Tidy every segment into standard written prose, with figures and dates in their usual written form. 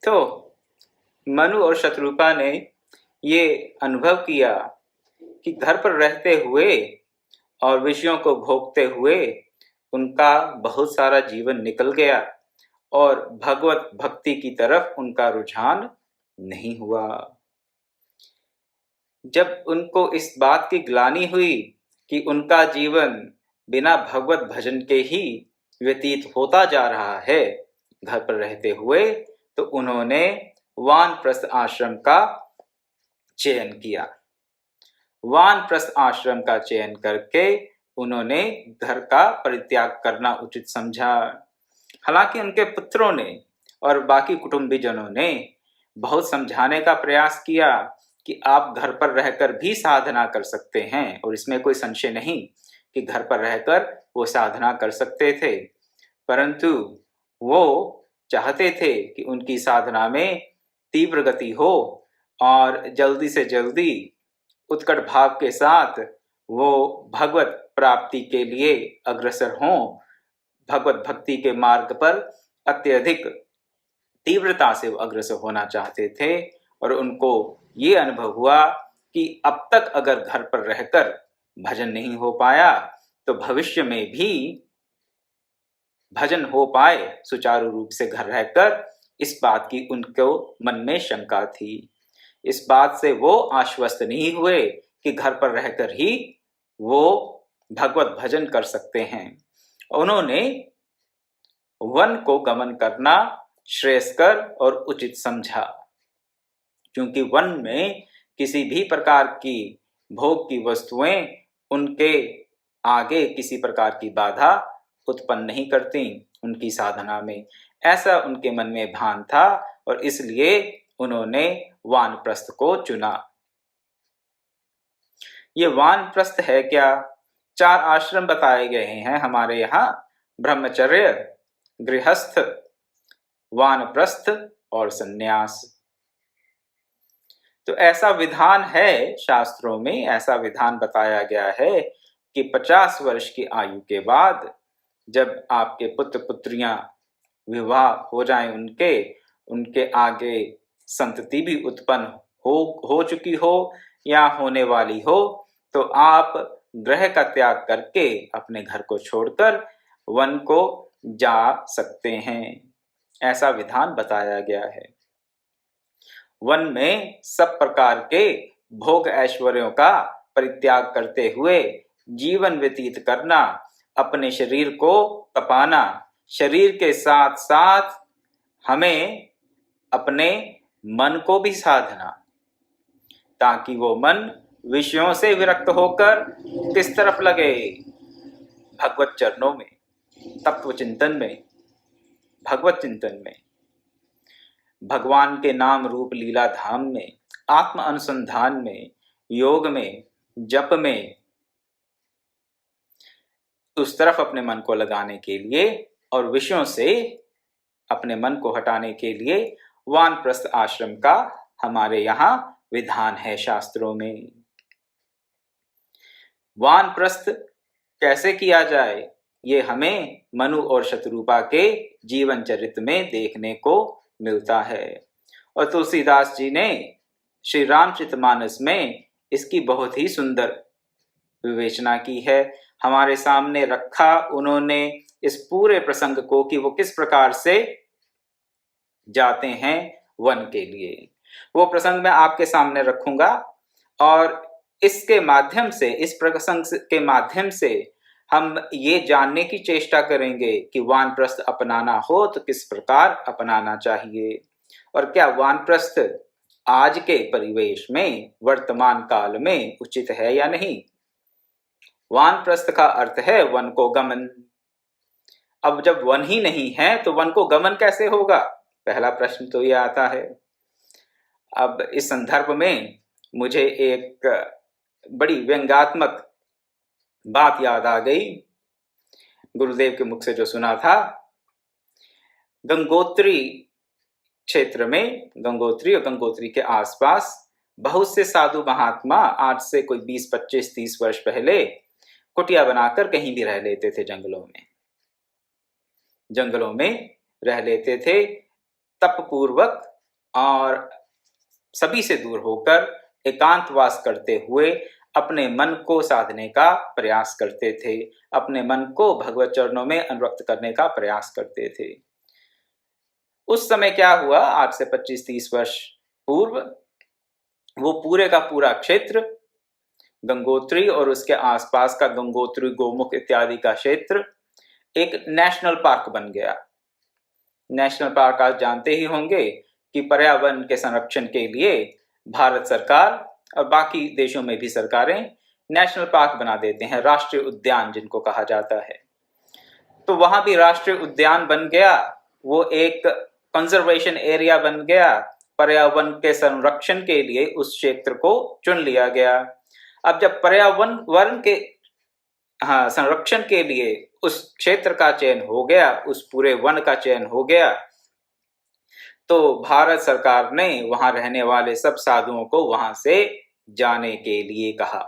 तो मनु और शत्रुपा ने ये अनुभव किया कि घर पर रहते हुए और विषयों को भोगते हुए उनका बहुत सारा जीवन निकल गया और भगवत भक्ति की तरफ उनका रुझान नहीं हुआ। जब उनको इस बात की ग्लानि हुई कि उनका जीवन बिना भगवत भजन के ही व्यतीत होता जा रहा है घर पर रहते हुए, तो उन्होंने वानप्रस्थ आश्रम का चयन किया। वानप्रस्थ आश्रम का चयन करके उन्होंने घर का परित्याग करना उचित समझा। हालांकि उनके पुत्रों ने और बाकी कुटुंबीजनों ने बहुत समझाने का प्रयास किया कि आप घर पर रहकर भी साधना कर सकते हैं, और इसमें कोई संशय नहीं कि घर पर रहकर वो साधना कर सकते थे, परंतु वो चाहते थे कि उनकी साधना में तीव्र गति हो और जल्दी से जल्दी उत्कट भाव के साथ वो भगवत प्राप्ति के लिए अग्रसर हों, भगवत भक्ति के मार्ग पर अत्यधिक तीव्रता से वो अग्रसर होना चाहते थे। और उनको ये अनुभव हुआ कि अब तक अगर घर पर रहकर भजन नहीं हो पाया तो भविष्य में भी भजन हो पाए सुचारू रूप से घर रहकर, इस बात की उनको मन में शंका थी। इस बात से वो आश्वस्त नहीं हुए कि घर पर रहकर ही वो भगवत भजन कर सकते हैं। उन्होंने वन को गमन करना श्रेयस्कर और उचित समझा, क्योंकि वन में किसी भी प्रकार की भोग की वस्तुएं उनके आगे किसी प्रकार की बाधा उत्पन्न नहीं करती उनकी साधना में, ऐसा उनके मन में भान था और इसलिए उन्होंने वानप्रस्थ को चुना। ये वानप्रस्थ है क्या? 4 आश्रम बताए गए हैं हमारे यहाँ, ब्रह्मचर्य, गृहस्थ, वानप्रस्थ और सन्यास। तो ऐसा विधान है शास्त्रों में, ऐसा विधान बताया गया है कि 50 वर्ष की आयु के बाद जब आपके पुत्र पुत्रियां विवाह हो जाएं, उनके आगे संतति भी उत्पन्न हो चुकी हो या होने वाली हो, तो आप ग्रह का त्याग करके अपने घर को छोड़कर वन को जा सकते हैं, ऐसा विधान बताया गया है। वन में सब प्रकार के भोग ऐश्वर्यों का परित्याग करते हुए जीवन व्यतीत करना, अपने शरीर को तपाना, शरीर के साथ साथ हमें अपने मन को भी साधना, ताकि वो मन विषयों से विरक्त होकर किस तरफ लगे? भगवत चरणों में, तत्व चिंतन में, भगवत चिंतन में, भगवान के नाम रूप लीला धाम में, आत्म अनुसंधान में, योग में, जप में, उस तरफ अपने मन को लगाने के लिए और विषयों से अपने मन को हटाने के लिए वानप्रस्थ आश्रम का हमारे यहाँ विधान है शास्त्रों में। वानप्रस्थ कैसे किया जाए, ये हमें मनु और शत्रुपा के जीवन चरित्र में देखने को मिलता है, और तुलसीदास जी ने श्री रामचरितमानस में इसकी बहुत ही सुंदर विवेचना की है, हमारे सामने रखा उन्होंने इस पूरे प्रसंग को कि वो किस प्रकार से जाते हैं वन के लिए। वो प्रसंग मैं आपके सामने रखूंगा और इसके माध्यम से, इस प्रसंग के माध्यम से हम ये जानने की चेष्टा करेंगे कि वानप्रस्थ अपनाना हो तो किस प्रकार अपनाना चाहिए, और क्या वानप्रस्थ आज के परिवेश में, वर्तमान काल में उचित है या नहीं। वानप्रस्थ का अर्थ है वन को गमन। अब जब वन ही नहीं है तो वन को गमन कैसे होगा? पहला प्रश्न तो ये आता है। अब इस संदर्भ में मुझे एक बड़ी व्यंग्यात्मक बात याद आ गई, गुरुदेव के मुख से जो सुना था। गंगोत्री क्षेत्र में, गंगोत्री और गंगोत्री के आसपास बहुत से साधु महात्मा आज से कोई 20, 25, 30 वर्ष पहले कुटिया बनाकर कहीं भी रह लेते थे, जंगलों में रह लेते थे, तप पूर्वक और सभी से दूर होकर एकांतवास करते हुए अपने मन को साधने का प्रयास करते थे, अपने मन को भगवत चरणों में अनुरक्त करने का प्रयास करते थे। उस समय क्या हुआ, आज से 25-30 वर्ष पूर्व वो पूरे का पूरा क्षेत्र, गंगोत्री और उसके आसपास का गंगोत्री, गोमुख इत्यादि का क्षेत्र एक नेशनल पार्क बन गया। नेशनल पार्क आप जानते ही होंगे कि पर्यावरण के संरक्षण के लिए भारत सरकार और बाकी देशों में भी सरकारें नेशनल पार्क बना देते हैं, राष्ट्रीय उद्यान जिनको कहा जाता है। तो वहां भी राष्ट्रीय उद्यान बन गया, वो एक कंजर्वेशन एरिया बन गया, पर्यावरण के संरक्षण के लिए उस क्षेत्र को चुन लिया गया। अब जब पर्यावरण के संरक्षण के लिए उस क्षेत्र का चयन हो गया, उस पूरे वन का चयन हो गया, तो भारत सरकार ने वहां रहने वाले सब साधुओं को वहां से जाने के लिए कहा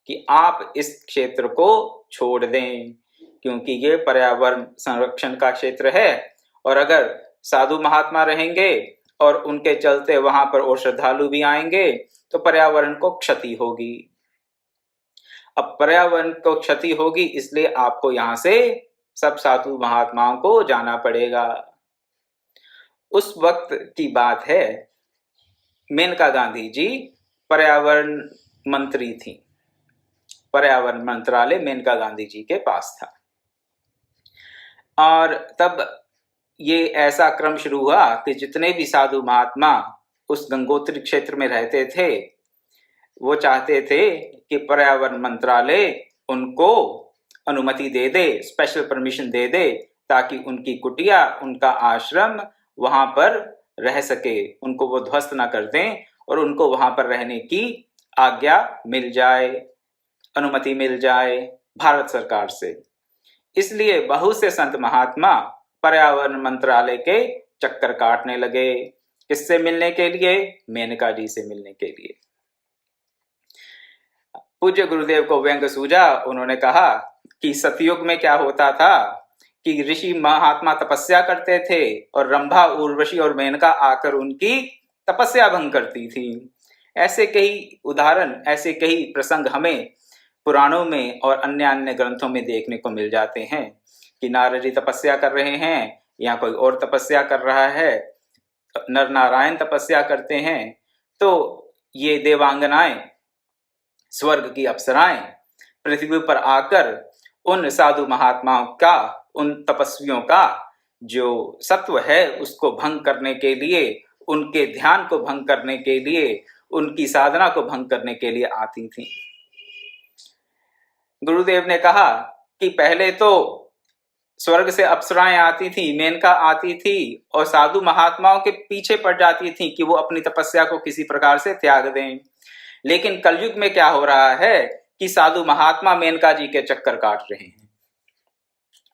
कि आप इस क्षेत्र को छोड़ दें, क्योंकि ये पर्यावरण संरक्षण का क्षेत्र है और अगर साधु महात्मा रहेंगे और उनके चलते वहां पर और श्रद्धालु भी आएंगे तो पर्यावरण को क्षति होगी। अब पर्यावरण को क्षति होगी, इसलिए आपको यहां से सब साधु महात्माओं को जाना पड़ेगा। उस वक्त की बात है, मेनका गांधी जी पर्यावरण मंत्री थी। पर्यावरण मंत्रालय मेनका गांधी जी के पास था और तब ये ऐसा क्रम शुरू हुआ कि जितने भी साधु महात्मा उस गंगोत्री क्षेत्र में रहते थे, वो चाहते थे कि पर्यावरण मंत्रालय उनको अनुमति दे दे, स्पेशल परमिशन दे दे, ताकि उनकी कुटिया, उनका आश्रम वहां पर रह सके, उनको वो ध्वस्त ना कर दें और उनको वहां पर रहने की आज्ञा मिल जाए, अनुमति मिल जाए भारत सरकार से। इसलिए बहुत से संत महात्मा पर्यावरण मंत्रालय के चक्कर काटने लगे। किससे मिलने के लिए? मेनका जी से मिलने के लिए। पूज्य गुरुदेव को व्यंग सूझा। उन्होंने कहा कि सतयुग में क्या होता था कि ऋषि महात्मा तपस्या करते थे और रंभा, उर्वशी और मेनका आकर उनकी तपस्या भंग करती थी। ऐसे कई उदाहरण, ऐसे कई प्रसंग हमें पुराणों में और अन्य अन्य ग्रंथों में देखने को मिल जाते हैं कि नारद जी तपस्या कर रहे हैं या कोई और तपस्या कर रहा है, नर नारायण तपस्या करते हैं, तो ये देवांगनाएं, स्वर्ग की अप्सराएं पृथ्वी पर आकर उन साधु महात्माओं का, उन तपस्वियों का जो सत्व है उसको भंग करने के लिए, उनके ध्यान को भंग करने के लिए, उनकी साधना को भंग करने के लिए आती थी। गुरुदेव ने कहा कि पहले तो स्वर्ग से अप्सराएं आती थी, मेनका आती थी और साधु महात्माओं के पीछे पड़ जाती थी कि वो अपनी तपस्या को किसी प्रकार से त्याग दें। लेकिन कलयुग में क्या हो रहा है कि साधु महात्मा मेनका जी के चक्कर काट रहे हैं।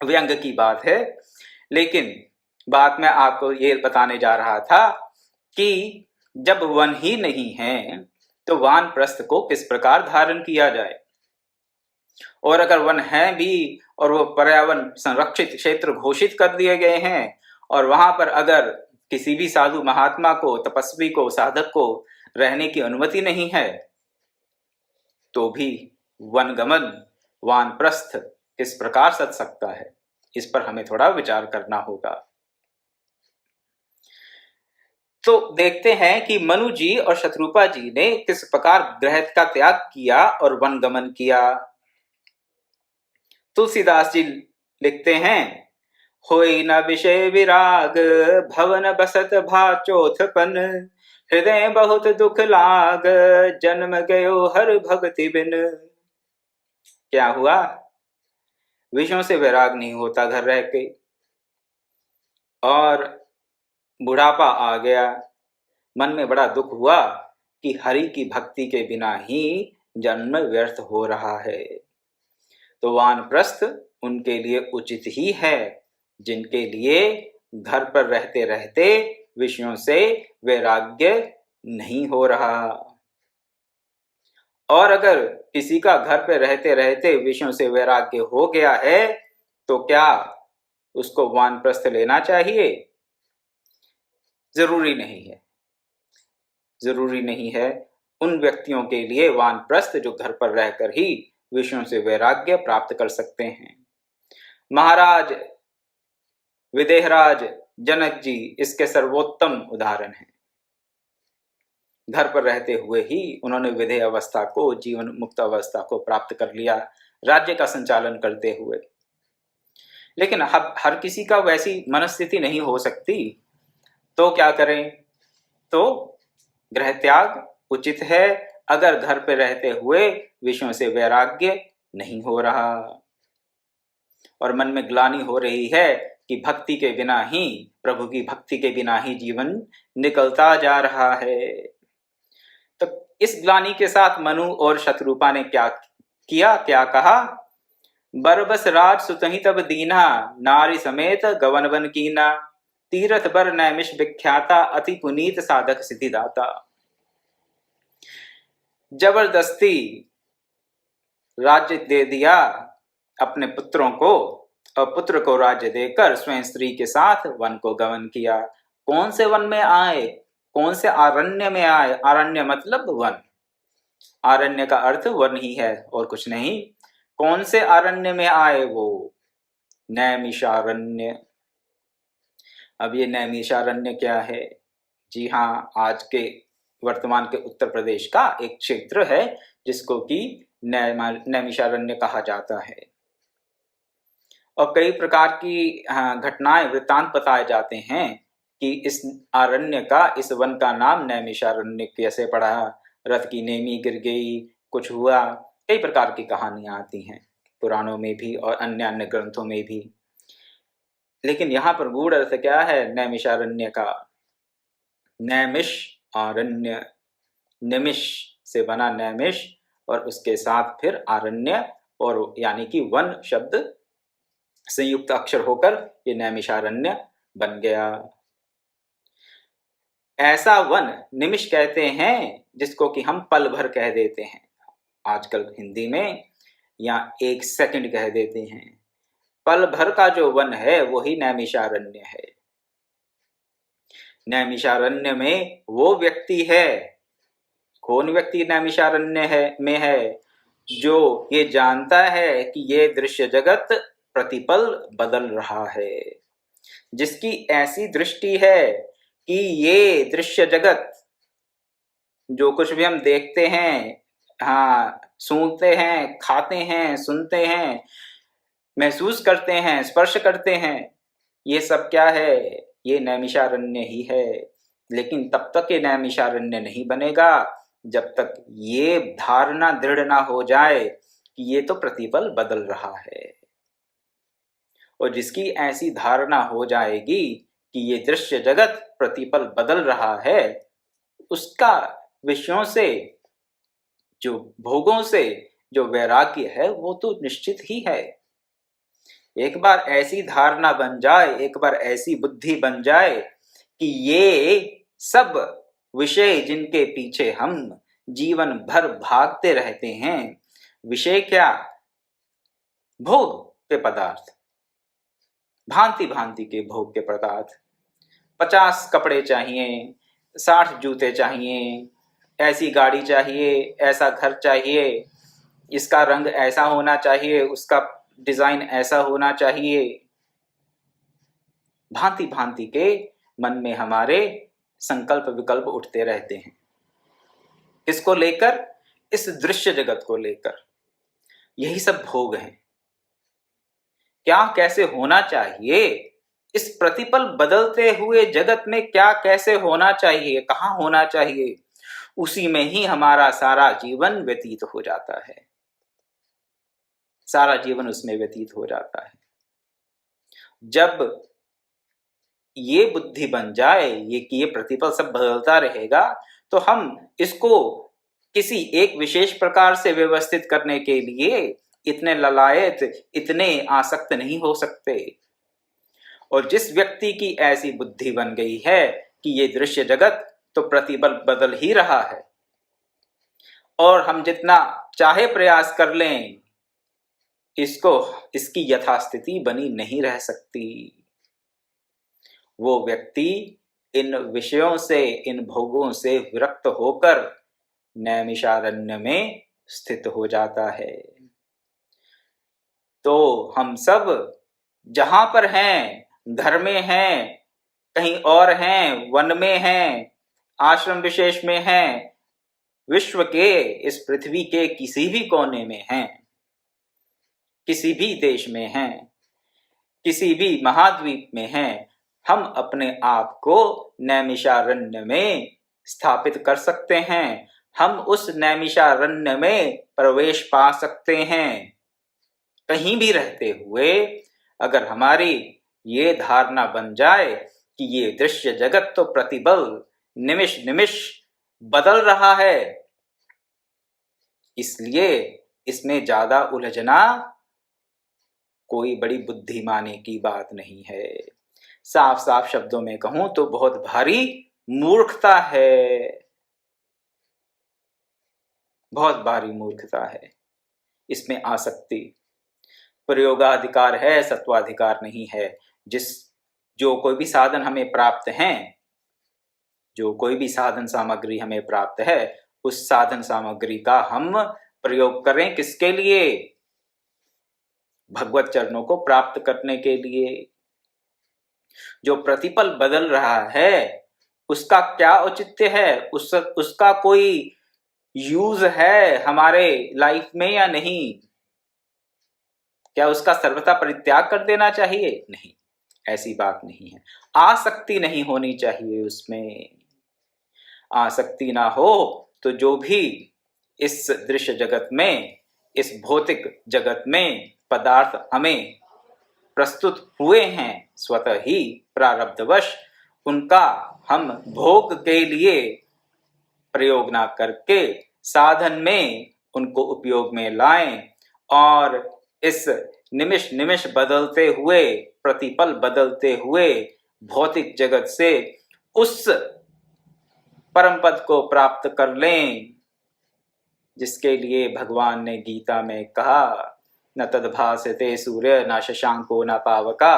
व्यंग की बात है, लेकिन बात में आपको ये बताने जा रहा था कि जब वन ही नहीं है तो वानप्रस्थ को किस प्रकार धारण किया जाए, और अगर वन है भी और वो पर्यावरण संरक्षित क्षेत्र घोषित कर दिए गए हैं और वहां पर अगर किसी भी साधु महात्मा को, तपस्वी को, साधक को रहने की अनुमति नहीं है, तो भी वनगमन, वानप्रस्थ किस प्रकार सध सकता है, इस पर हमें थोड़ा विचार करना होगा। तो देखते हैं कि मनु जी और शत्रुपा जी ने किस प्रकार ग्रह का त्याग किया और वनगमन किया। तुलसीदास जी लिखते हैं, होई न विषय विराग, भवन बसत भाचोथपन, हृदय बहुत दुख लाग, जन्म गयो हर भक्ति बिन। क्या हुआ? विषयों से वैराग नहीं होता घर रह के, और बुढ़ापा आ गया, मन में बड़ा दुख हुआ कि हरि की भक्ति के बिना ही जन्म व्यर्थ हो रहा है। तो वानप्रस्थ उनके लिए उचित ही है जिनके लिए घर पर रहते रहते विषयों से वैराग्य नहीं हो रहा। और अगर किसी का घर पर रहते रहते विषयों से वैराग्य हो गया है तो क्या उसको वानप्रस्थ लेना चाहिए? जरूरी नहीं है। जरूरी नहीं है। उन व्यक्तियों के लिए वानप्रस्थ जो घर पर रहकर ही विषयों से वैराग्य प्राप्त कर सकते हैं। महाराज विदेहराज जनक जी इसके सर्वोत्तम उदाहरण हैं। घर पर रहते हुए ही उन्होंने विधेय अवस्था को, जीवन मुक्त अवस्था को प्राप्त कर लिया, राज्य का संचालन करते हुए। लेकिन हर किसी का वैसी मनस्थिति नहीं हो सकती, तो क्या करें? तो गृह त्याग उचित है अगर घर पर रहते हुए विषयों से वैराग्य नहीं हो रहा और मन में ग्लानि हो रही है कि भक्ति के बिना ही, प्रभु की भक्ति के बिना ही जीवन निकलता जा रहा है। तो इस ग्लानि के साथ मनु और शत्रुपा ने क्या किया, क्या कहा? बरबस राज सुतहि तब दीना, नारी समेत गवन बन कीना, तीरथ बर नैमिष विख्याता, अति पुनीत साधक सिद्धिदाता। जबरदस्ती राज्य दे दिया अपने पुत्रों को, और पुत्र को राज्य देकर स्वयं स्त्री के साथ वन को गमन किया। कौन से वन में आए? कौन से आरण्य में आए? आरण्य मतलब वन, आरण्य का अर्थ वन ही है और कुछ नहीं। कौन से आरण्य में आए? वो नैमिषारण्य। अब ये नैमिषारण्य क्या है? जी हाँ, आज के वर्तमान के उत्तर प्रदेश का एक क्षेत्र है जिसको कि नैमिषारण्य कहा जाता है। और कई प्रकार की घटनाएं, वृत्तांत बताए जाते हैं कि इस आरण्य का, इस वन का नाम नैमिषारण्य कैसे पड़ा, रथ की नेमी गिर गई, कुछ हुआ, कई प्रकार की कहानियां आती हैं पुराणों में भी और अन्य अन्य ग्रंथों में भी। लेकिन यहाँ पर गूढ़ अर्थ क्या है नैमिषारण्य का? नैमिष आरण्य, निमिष से बना नैमिष और उसके साथ फिर आरण्य, और यानी कि वन शब्द संयुक्त अक्षर होकर ये नैमिषारण्य बन गया। ऐसा वन निमिष कहते हैं जिसको कि हम पल भर कह देते हैं आजकल हिंदी में, या एक सेकंड कह देते हैं। पल भर का जो वन है वही नैमिषारण्य है। नैमिषारण्य में वो व्यक्ति है, कौन व्यक्ति नैमिषारण्य में है? जो ये जानता है कि ये दृश्य जगत प्रतिपल बदल रहा है, जिसकी ऐसी दृष्टि है कि ये दृश्य जगत, जो कुछ भी हम देखते हैं, हाँ, सूंघते हैं, खाते हैं, सुनते हैं, महसूस करते हैं, स्पर्श करते हैं, ये सब क्या है? ये नैमिषारण्य ही है। लेकिन तब तक ये नैमिषारण्य नहीं बनेगा जब तक ये धारणा दृढ़ ना हो जाए कि ये तो प्रतिपल बदल रहा है। और जिसकी ऐसी धारणा हो जाएगी कि ये दृश्य जगत प्रतिपल बदल रहा है, उसका विषयों से, जो भोगों से जो वैराग्य है वो तो निश्चित ही है। एक बार ऐसी धारणा बन जाए, एक बार ऐसी बुद्धि बन जाए कि ये सब विषय जिनके पीछे हम जीवन भर भागते रहते हैं, विषय क्या? भोग के पदार्थ, भांति भांति के भोग के पदार्थ। 50 कपड़े चाहिए, 60 जूते चाहिए, ऐसी गाड़ी चाहिए, ऐसा घर चाहिए, इसका रंग ऐसा होना चाहिए, उसका डिजाइन ऐसा होना चाहिए। भांति भांति के मन में हमारे संकल्प विकल्प उठते रहते हैं। इसको लेकर, इस दृश्य जगत को लेकर, यही सब भोग हैं। क्या कैसे होना चाहिए, इस प्रतिपल बदलते हुए जगत में क्या कैसे होना चाहिए, कहाँ होना चाहिए, उसी में ही हमारा सारा जीवन व्यतीत हो जाता है। सारा जीवन उसमें व्यतीत हो जाता है। जब ये बुद्धि बन जाए, ये कि ये प्रतिपल सब बदलता रहेगा, तो हम इसको किसी एक विशेष प्रकार से व्यवस्थित करने के लिए इतने ललायत, इतने आसक्त नहीं हो सकते। और जिस व्यक्ति की ऐसी बुद्धि बन गई है कि ये दृश्य जगत तो प्रतिपल बदल ही रहा है और हम जितना चाहे प्रयास कर लें, इसकी यथास्थिति बनी नहीं रह सकती, वो व्यक्ति इन विषयों से, इन भोगों से विरक्त होकर नैमिषारण्य में स्थित हो जाता है। तो हम सब जहां पर हैं, घर में हैं, कहीं और हैं, वन में हैं, आश्रम विशेष में हैं, विश्व के इस पृथ्वी के किसी भी कोने में हैं, किसी भी देश में हैं, किसी भी महाद्वीप में हैं, हम अपने आप को नैमिषारण्य में स्थापित कर सकते हैं। हम उस नैमिषारण्य में प्रवेश पा सकते हैं। कहीं भी रहते हुए अगर हमारी ये धारणा बन जाए कि ये दृश्य जगत तो प्रतिपल निमिष निमिष बदल रहा है, इसलिए इसमें ज्यादा उलझना कोई बड़ी बुद्धिमानी की बात नहीं है। साफ साफ शब्दों में कहूं तो बहुत भारी मूर्खता है, बहुत भारी मूर्खता है इसमें आसक्ति। प्रयोगाधिकार है, सत्वाधिकार नहीं है। जो कोई भी साधन हमें प्राप्त हैं, जो कोई भी साधन सामग्री हमें प्राप्त है, उस साधन सामग्री का हम प्रयोग करें किसके लिए? भगवत चरणों को प्राप्त करने के लिए। जो प्रतिपल बदल रहा है उसका क्या औचित्य है? उसका कोई यूज है हमारे लाइफ में या नहीं? क्या उसका सर्वथा परित्याग कर देना चाहिए? नहीं, ऐसी बात नहीं है। आसक्ति नहीं होनी चाहिए उसमें। आसक्ति ना हो तो जो भी इस दृश्य जगत में, इस भौतिक जगत में पदार्थ हमें प्रस्तुत हुए हैं, स्वतः ही प्रारब्धवश उनका हम भोग के लिए प्रयोग ना करके साधन में उनको उपयोग में लाएं और इस निमिष निमिष बदलते हुए, प्रतिपल बदलते हुए भौतिक जगत से उस परम पद को प्राप्त कर लें जिसके लिए भगवान ने गीता में कहा, न तद्भासते सूर्य न शशांको न पावका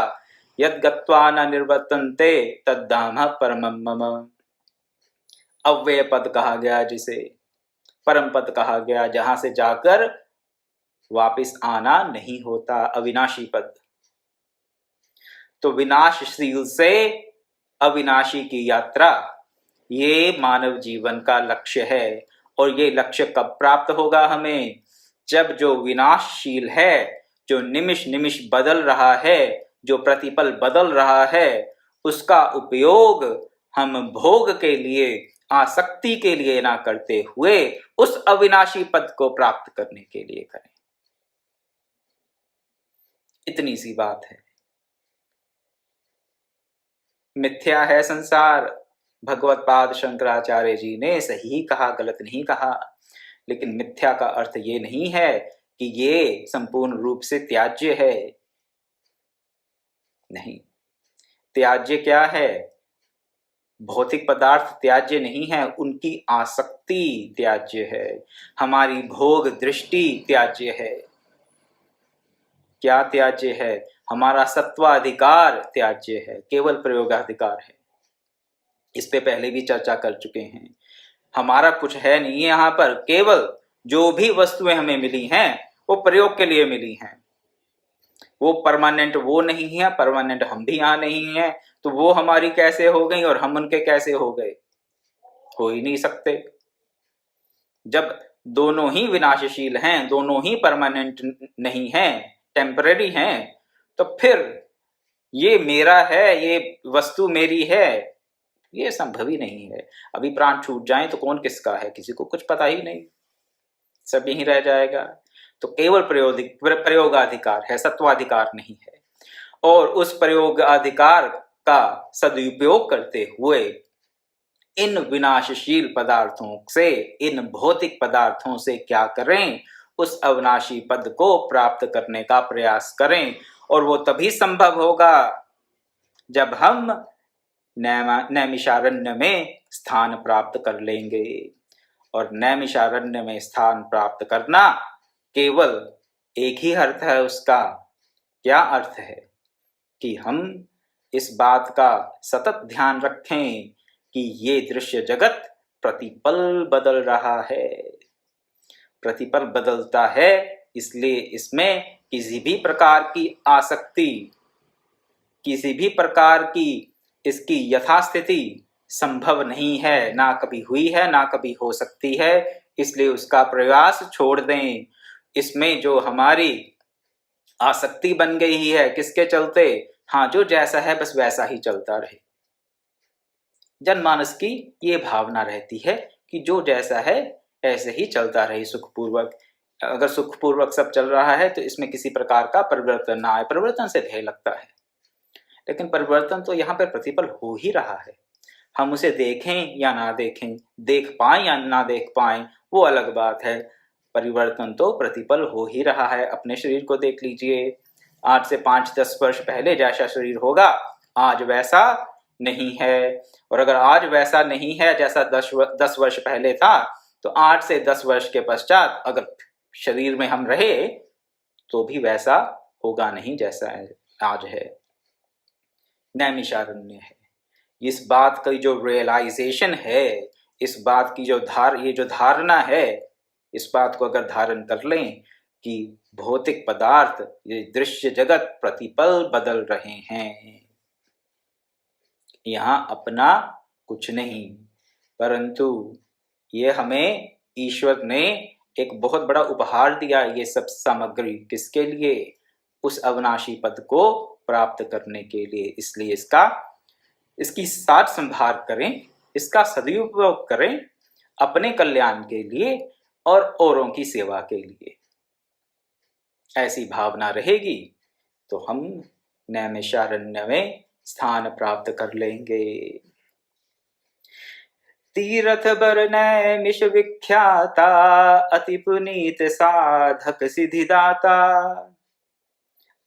यद् गत्वा न निर्वर्तन्ते तद्धाम परमं मम। अव्यय पद कहा गया जिसे, परम पद कहा गया जहां से जाकर वापस आना नहीं होता, अविनाशी पद। तो विनाशशील से अविनाशी की यात्रा, ये मानव जीवन का लक्ष्य है। और ये लक्ष्य कब प्राप्त होगा हमें? जब जो विनाशशील है, जो निमिष निमिष बदल रहा है, जो प्रतिपल बदल रहा है, उसका उपयोग हम भोग के लिए, आसक्ति के लिए ना करते हुए उस अविनाशी पद को प्राप्त करने के लिए करें। इतनी सी बात है। मिथ्या है संसार, भगवत पाद शंकराचार्य जी ने सही कहा, गलत नहीं कहा। लेकिन मिथ्या का अर्थ ये नहीं है कि ये संपूर्ण रूप से त्याज्य है। नहीं, त्याज्य क्या है? भौतिक पदार्थ त्याज्य नहीं है, उनकी आसक्ति त्याज्य है। हमारी भोग दृष्टि त्याज्य है। क्या त्याज्य है? हमारा सत्वाधिकार त्याज्य है, केवल प्रयोगाधिकार है। इस पे पहले भी चर्चा कर चुके हैं। हमारा कुछ है नहीं है यहाँ पर, केवल जो भी वस्तुएं हमें मिली हैं वो प्रयोग के लिए मिली हैं। वो परमानेंट वो नहीं है, परमानेंट हम भी यहाँ नहीं है। तो वो हमारी कैसे हो गई और हम उनके कैसे हो गए? हो ही नहीं सकते। जब दोनों ही विनाशशील हैं, दोनों ही परमानेंट नहीं हैं, टेम्पररी हैं, तो फिर ये मेरा है, ये वस्तु मेरी है, ये संभव ही नहीं है। अभी प्राण छूट जाए तो कौन किसका है, किसी को कुछ पता ही नहीं, सब यहीं रह जाएगा। तो केवल प्रयोगाधिकार है, सत्वाधिकार नहीं है। और उस प्रयोगाधिकार का सदुपयोग करते हुए इन विनाशशील पदार्थों से, इन भौतिक पदार्थों से क्या करें? उस अविनाशी पद को प्राप्त करने का प्रयास करें। और वो तभी संभव होगा जब हम नैमिषारण्य में स्थान प्राप्त कर लेंगे। और नैमिषारण्य में स्थान प्राप्त करना केवल एक ही अर्थ है उसका। क्या अर्थ है? कि हम इस बात का सतत ध्यान रखें कि ये दृश्य जगत प्रतिपल बदल रहा है। प्रतिपल बदलता है, इसलिए इसमें किसी भी प्रकार की आसक्ति, किसी भी प्रकार की इसकी यथास्थिति संभव नहीं है, ना कभी हुई है ना कभी हो सकती है। इसलिए उसका प्रयास छोड़ दें। इसमें जो हमारी आसक्ति बन गई है, किसके चलते? हाँ, जो जैसा है बस वैसा ही चलता रहे। जनमानस की ये भावना रहती है कि जो जैसा है ऐसे ही चलता रहे सुखपूर्वक। अगर सुखपूर्वक सब चल रहा है तो इसमें किसी प्रकार का परिवर्तन ना आए। परिवर्तन से भय लगता है, लेकिन परिवर्तन तो यहाँ पर प्रतिपल हो ही रहा है। हम उसे देखें या ना देखें, देख पाएं या ना देख पाएं, वो अलग बात है। परिवर्तन तो प्रतिपल हो ही रहा है। अपने शरीर को देख लीजिए, आज से 5-10 वर्ष पहले जैसा शरीर होगा आज वैसा नहीं है। और अगर आज वैसा नहीं है जैसा 10 वर्ष पहले था, तो 8 से 10 वर्ष के पश्चात अगर शरीर में हम रहे तो भी वैसा होगा नहीं जैसा आज है। नैमिषारण्य है। इस बात की जो रियलाइजेशन है, इस बात की जो ये जो धारणा है, इस बात को अगर धारण कर लें कि भौतिक पदार्थ, ये दृश्य जगत प्रतिपल बदल रहे हैं, यहाँ अपना कुछ नहीं, परंतु ये हमें ईश्वर ने एक बहुत बड़ा उपहार दिया। ये सब सामग्री किसके लिए? उस अविनाशी पद को प्राप्त करने के लिए। इसलिए इसकी साथ संभाल करें, इसका सदुपयोग करें अपने कल्याण के लिए और औरों की सेवा के लिए। ऐसी भावना रहेगी तो हम नैमिषारण्य में स्थान प्राप्त कर लेंगे। तीर्थ बर नैमिष विख्याता, अति पुनीत साधक सिद्धिदाता।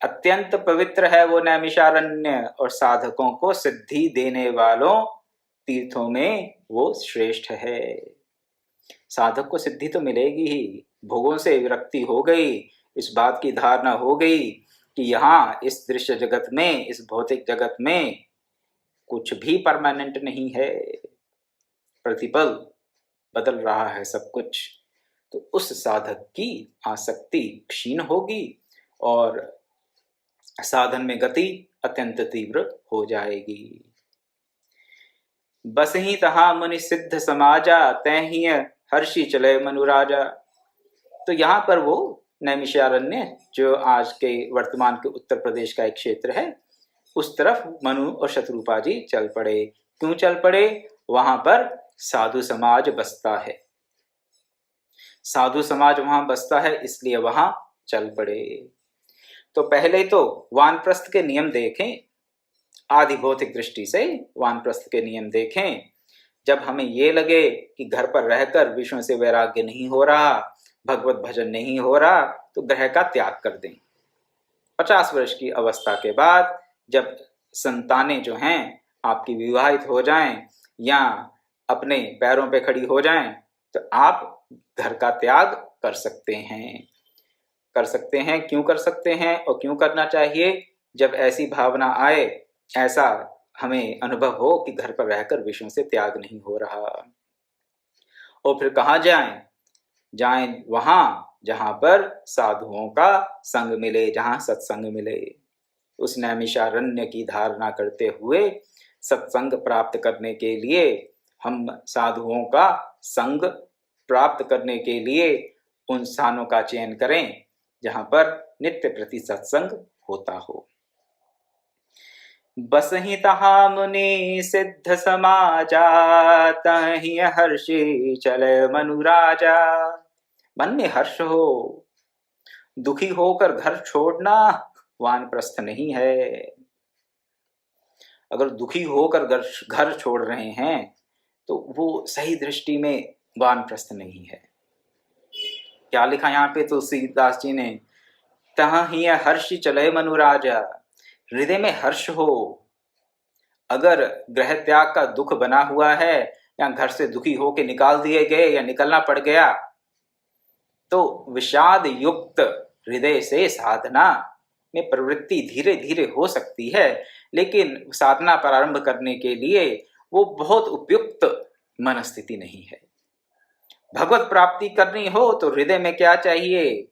अत्यंत पवित्र है वो नैमिषारण्य और साधकों को सिद्धि देने वालों तीर्थों में वो श्रेष्ठ है। साधक को सिद्धि तो मिलेगी ही। भोगों से विरक्ति हो गई, इस बात की धारणा हो गई कि यहाँ इस दृश्य जगत में, इस भौतिक जगत में कुछ भी परमानेंट नहीं है, प्रतिपल बदल रहा है सब कुछ। तो उस साधक की आसक्ति क्षीण होगी और साधन में गति अत्यंत तीव्र हो जाएगी। बस ही तहा मुनि सिद्ध समाजा, तैहि हर्षि चले मनुराजा। तो यहाँ पर वो नैमिषारण्य जो आज के वर्तमान के उत्तर प्रदेश का एक क्षेत्र है, उस तरफ मनु और शत्रुपा जी चल पड़े। क्यों चल पड़े? वहां पर साधु समाज बसता है। साधु समाज वहां बसता है, इसलिए वहां चल पड़े। तो पहले तो वानप्रस्थ के नियम देखें, आदि भौतिक दृष्टि से वानप्रस्थ के नियम देखें। जब हमें ये लगे कि घर पर रहकर विष्णु से वैराग्य नहीं हो रहा, भगवत भजन नहीं हो रहा, तो ग्रह का त्याग कर दें। 50 वर्ष की अवस्था के बाद जब संतानें जो हैं आपकी विवाहित हो जाएं या अपने पैरों पे खड़ी हो जाएं, तो आप घर का त्याग कर सकते हैं। कर सकते हैं। क्यों कर सकते हैं और क्यों करना चाहिए? जब ऐसी भावना आए, ऐसा हमें अनुभव हो कि घर पर रहकर विष्णु से त्याग नहीं हो रहा, और फिर कहाँ जाएं? जाएं वहां जहां पर साधुओं का संग मिले, जहां सत्संग मिले। उस नैमिषारण्य की धारणा करते हुए सत्संग प्राप्त करने के लिए, हम साधुओं का संग प्राप्त करने के लिए उन स्थानों का चयन करें जहां पर नित्य प्रति सत्संग होता हो। बसहि तहा मुनि सिद्ध समाजा, तहि हर्षि चले मनुराजा। मन में हर्ष हो, दुखी होकर घर छोड़ना वानप्रस्थ नहीं है। अगर दुखी होकर घर छोड़ रहे हैं तो वो सही दृष्टि में वानप्रस्थ नहीं है। क्या लिखा यहाँ पे तुलसीदास जी ने? तहि हर्षि चले मनुराजा। हृदय में हर्ष हो। अगर ग्रह त्याग का दुख बना हुआ है या घर से दुखी होकर निकाल दिए गए या निकलना पड़ गया, तो विषाद युक्त हृदय से साधना में प्रवृत्ति धीरे धीरे हो सकती है, लेकिन साधना प्रारंभ करने के लिए वो बहुत उपयुक्त मनस्थिति नहीं है। भगवत प्राप्ति करनी हो तो हृदय में क्या चाहिए?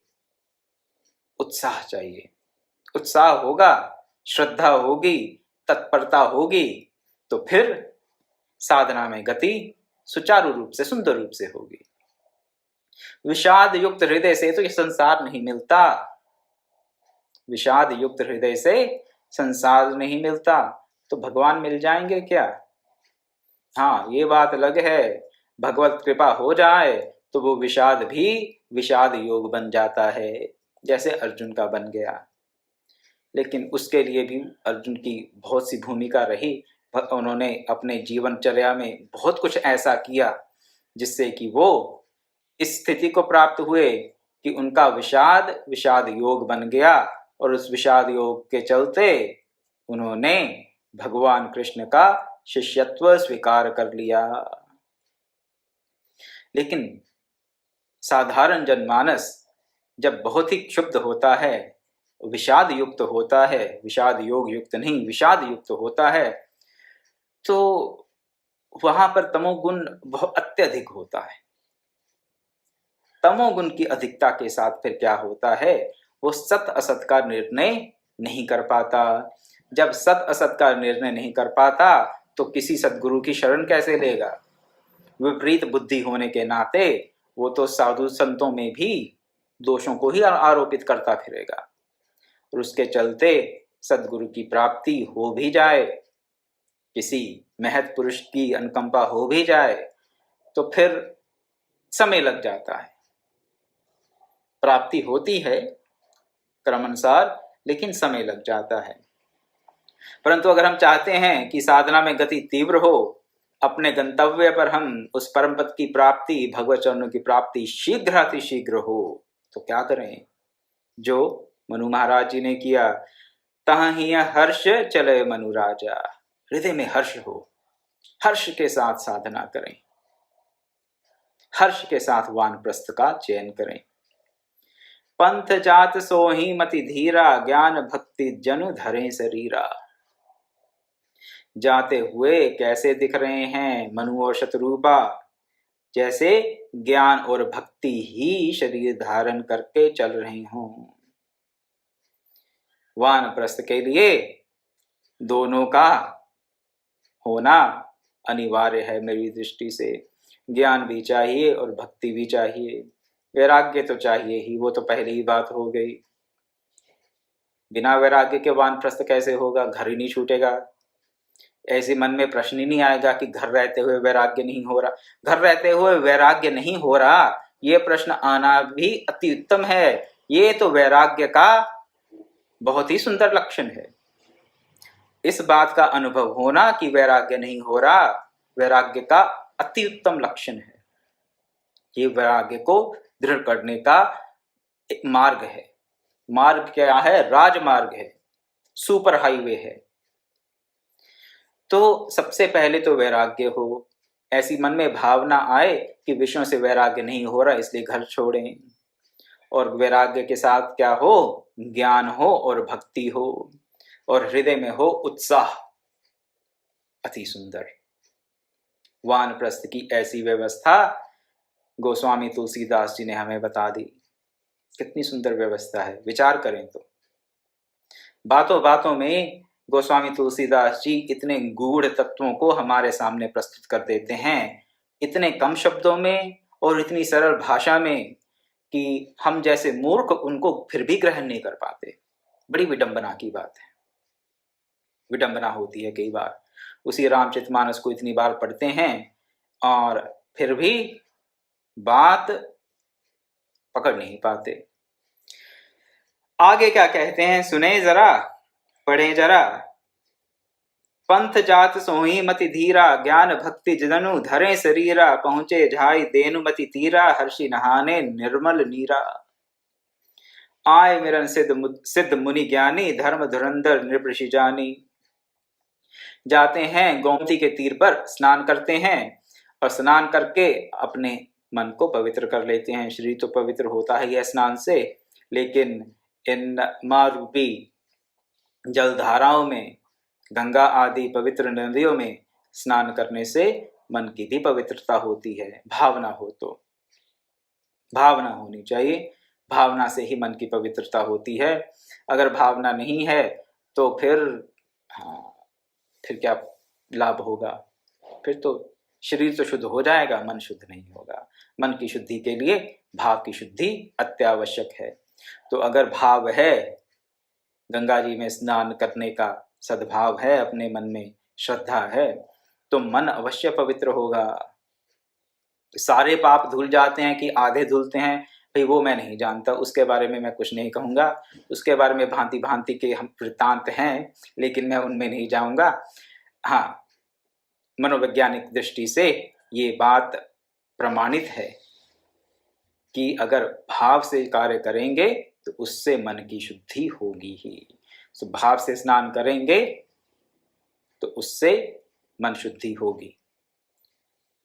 उत्साह चाहिए। उत्साह होगा, श्रद्धा होगी, तत्परता होगी, तो फिर साधना में गति सुचारू रूप से, सुंदर रूप से होगी। विषाद युक्त हृदय से तो ये संसार नहीं मिलता। विषाद युक्त हृदय से संसार नहीं मिलता, तो भगवान मिल जाएंगे क्या? हाँ, ये बात अलग है, भगवत कृपा हो जाए तो वो विषाद भी विषाद योग बन जाता है, जैसे अर्जुन का बन गया। लेकिन उसके लिए भी अर्जुन की बहुत सी भूमिका रही। उन्होंने अपने जीवनचर्या में बहुत कुछ ऐसा किया जिससे कि वो इस स्थिति को प्राप्त हुए कि उनका विषाद विषाद योग बन गया, और उस विषाद योग के चलते उन्होंने भगवान कृष्ण का शिष्यत्व स्वीकार कर लिया। लेकिन साधारण जनमानस जब बहुत ही क्षुब्ध होता है, विषाद युक्त होता है, विषाद योग युक्त नहीं, विषाद युक्त होता है, तो वहां पर तमोगुण बहुत अत्यधिक होता है। तमोगुण की अधिकता के साथ फिर क्या होता है, वो सत असत का निर्णय नहीं कर पाता। जब सत असत का निर्णय नहीं कर पाता तो किसी सद्गुरु की शरण कैसे लेगा? विपरीत बुद्धि होने के नाते वो तो साधु संतों में भी दोषों को ही आरोपित करता फिरेगा, और उसके चलते सद्गुरु की प्राप्ति हो भी जाए, किसी महत पुरुष की अनुकंपा हो भी जाए, तो फिर समय लग जाता है। प्राप्ति होती है क्रमानुसार, लेकिन समय लग जाता है। परंतु अगर हम चाहते हैं कि साधना में गति तीव्र हो, अपने गंतव्य पर हम उस परम पद की प्राप्ति, भगवत चरणों की प्राप्ति शीघ्र हो, तो क्या करें? जो मनु महाराज जी ने किया, तहि हर्ष चले मनु राजा। हृदय में हर्ष हो, हर्ष के साथ साधना करें, हर्ष के साथ वानप्रस्थ का चयन करें। पंथ जात सोही मति धीरा, ज्ञान भक्ति जनु धरे शरीरा। जाते हुए कैसे दिख रहे हैं मनु और शत्रुपा? जैसे ज्ञान और भक्ति ही शरीर धारण करके चल रहे हों। वानप्रस्थ के लिए दोनों का होना अनिवार्य है मेरी दृष्टि से। ज्ञान भी चाहिए और भक्ति भी चाहिए, वैराग्य तो चाहिए ही, वो तो पहली ही बात हो गई। बिना वैराग्य के वानप्रस्थ कैसे होगा? घर ही नहीं छूटेगा। ऐसे मन में प्रश्न ही नहीं आएगा कि घर रहते हुए वैराग्य नहीं हो रहा, घर रहते हुए वैराग्य नहीं हो रहा, ये प्रश्न आना भी अति उत्तम है। ये तो वैराग्य का बहुत ही सुंदर लक्षण है। इस बात का अनुभव होना कि वैराग्य नहीं हो रहा, वैराग्य का अति उत्तम लक्षण है। ये वैराग्य को दृढ़ करने का एक मार्ग है। मार्ग क्या है? राजमार्ग है, सुपर हाईवे है। तो सबसे पहले तो वैराग्य हो, ऐसी मन में भावना आए कि विषयों से वैराग्य नहीं हो रहा, इसलिए घर छोड़ें। और वैराग्य के साथ क्या हो? ज्ञान हो और भक्ति हो, और हृदय में हो उत्साह। अति सुंदर वानप्रस्थ की ऐसी व्यवस्था गोस्वामी तुलसीदास जी ने हमें बता दी। कितनी सुंदर व्यवस्था है, विचार करें तो। बातों बातों में गोस्वामी तुलसीदास जी इतने गूढ़ तत्वों को हमारे सामने प्रस्तुत कर देते हैं, इतने कम शब्दों में और इतनी सरल भाषा में, कि हम जैसे मूर्ख उनको फिर भी ग्रहण नहीं कर पाते। बड़ी विडंबना की बात है। विडंबना होती है कई बार। उसी रामचरितमानस को इतनी बार पढ़ते हैं और फिर भी बात पकड़ नहीं पाते। आगे क्या कहते हैं सुने जरा, पढ़े जरा। पंथ जात सोही मति धीरा, ज्ञान भक्ति जनु धरे शरीरा। पहुंचे झाई देनुमति तीरा, हर्षि नहाने निर्मल नीरा। आय मिरन सिद्ध मुनि ज्ञानी, धर्म धुरंधर नृपऋषि जानी। जाते हैं गोमती के तीर पर, स्नान करते हैं, और स्नान करके अपने मन को पवित्र कर लेते हैं। शरीर तो पवित्र होता है यह स्नान से, लेकिन इन माँ रूपी जलधाराओं में गंगा आदि पवित्र नदियों में स्नान करने से मन की भी पवित्रता होती है। भावना हो तो, भावना होनी चाहिए, भावना से ही मन की पवित्रता होती है। अगर भावना नहीं है तो फिर फिर क्या लाभ होगा? फिर तो शरीर तो शुद्ध हो जाएगा, मन शुद्ध नहीं होगा। मन की शुद्धि के लिए भाव की शुद्धि अत्यावश्यक है। तो अगर भाव है, गंगा जी में स्नान करने का सद्भाव है, अपने मन में श्रद्धा है, तो मन अवश्य पवित्र होगा। सारे पाप धुल जाते हैं कि आधे धुलते हैं, भाई वो मैं नहीं जानता, उसके बारे में मैं कुछ नहीं कहूँगा। उसके बारे में भांति भांति के हम वृत्तांत हैं, लेकिन मैं उनमें नहीं जाऊँगा। हाँ, मनोवैज्ञानिक दृष्टि से ये बात प्रमाणित है कि अगर भाव से कार्य करेंगे तो उससे मन की शुद्धि होगी ही। तो भाव से स्नान करेंगे तो उससे मन शुद्धि होगी।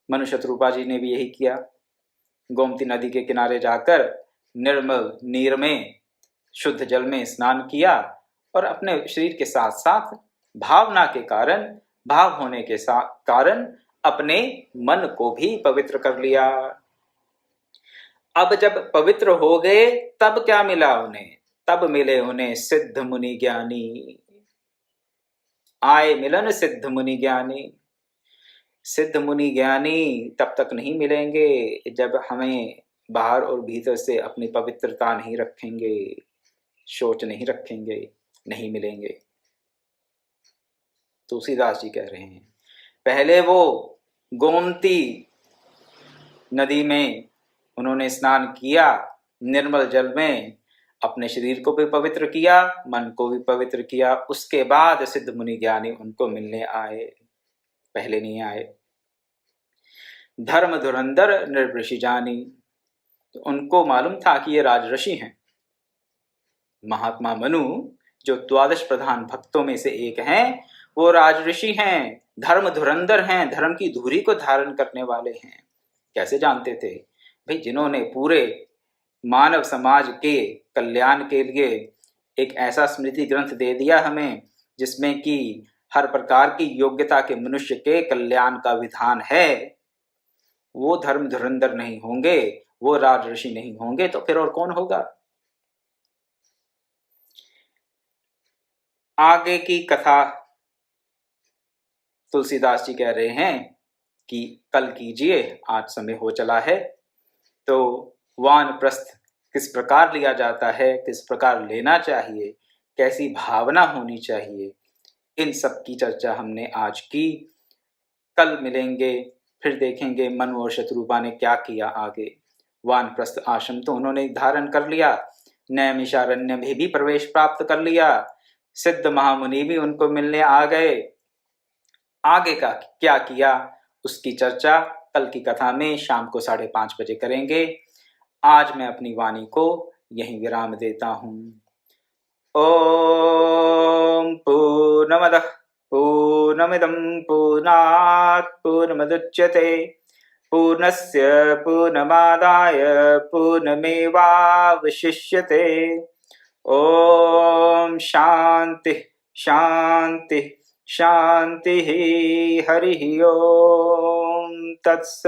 मनु शत्रुपा जी ने भी यही किया। गोमती नदी के किनारे जाकर निर्मल नीर में, शुद्ध जल में स्नान किया और अपने शरीर के साथ साथ भावना के कारण, भाव होने के कारण अपने मन को भी पवित्र कर लिया। अब जब पवित्र हो गए तब क्या मिला उन्हें? तब मिले उन्हें सिद्ध मुनि ज्ञानी। आए मिलन सिद्ध मुनि ज्ञानी। सिद्ध मुनि ज्ञानी तब तक नहीं मिलेंगे जब हमें बाहर और भीतर से अपनी पवित्रता नहीं रखेंगे, सोच नहीं रखेंगे, नहीं मिलेंगे। तुलसीदास जी कह रहे हैं, पहले वो गोमती नदी में उन्होंने स्नान किया, निर्मल जल में अपने शरीर को भी पवित्र किया, मन को भी पवित्र किया। उसके बाद सिद्ध मुनि ज्ञानी उनको मिलने आए, पहले नहीं आए। धर्म धुरंधर निर्ऋषि जानी, तो उनको मालूम था कि ये राजऋषि हैं। महात्मा मनु जो 12 प्रधान भक्तों में से एक हैं, वो राजऋषि हैं, धर्म धुरंधर हैं, धर्म की धुरी को धारण करने वाले हैं। कैसे जानते थे? भाई जिन्होंने पूरे मानव समाज के कल्याण के लिए एक ऐसा स्मृति ग्रंथ दे दिया हमें जिसमें कि हर प्रकार की योग्यता के मनुष्य के कल्याण का विधान है, वो धर्म धुरंधर नहीं होंगे, वो राजऋषि नहीं होंगे तो फिर और कौन होगा? आगे की कथा तुलसीदास जी कह रहे हैं कि कल कीजिए, आज समय हो चला है। तो वानप्रस्थ किस प्रकार लिया जाता है, किस प्रकार लेना चाहिए, कैसी भावना होनी चाहिए, इन सब की चर्चा हमने आज की। कल मिलेंगे, फिर देखेंगे मनु और शत्रुपा ने क्या किया आगे। वानप्रस्थ आश्रम तो उन्होंने धारण कर लिया, नैमिषारण्य में भी प्रवेश प्राप्त कर लिया, सिद्ध महामुनि भी उनको मिलने आ गए। आगे का क्या किया उसकी चर्चा कल की कथा में शाम को 5:30 बजे करेंगे। आज मैं अपनी वाणी को यहीं विराम देता हूँ। ओम पूर्णमदः पूर्णमिदं पूर्णात् पूर्णमुदच्यते पूर्णस्य पूर्णमादाय पूर्णमेवावशिष्यते। ओम शांति शांति शांति। हरि ओम तत्सत्।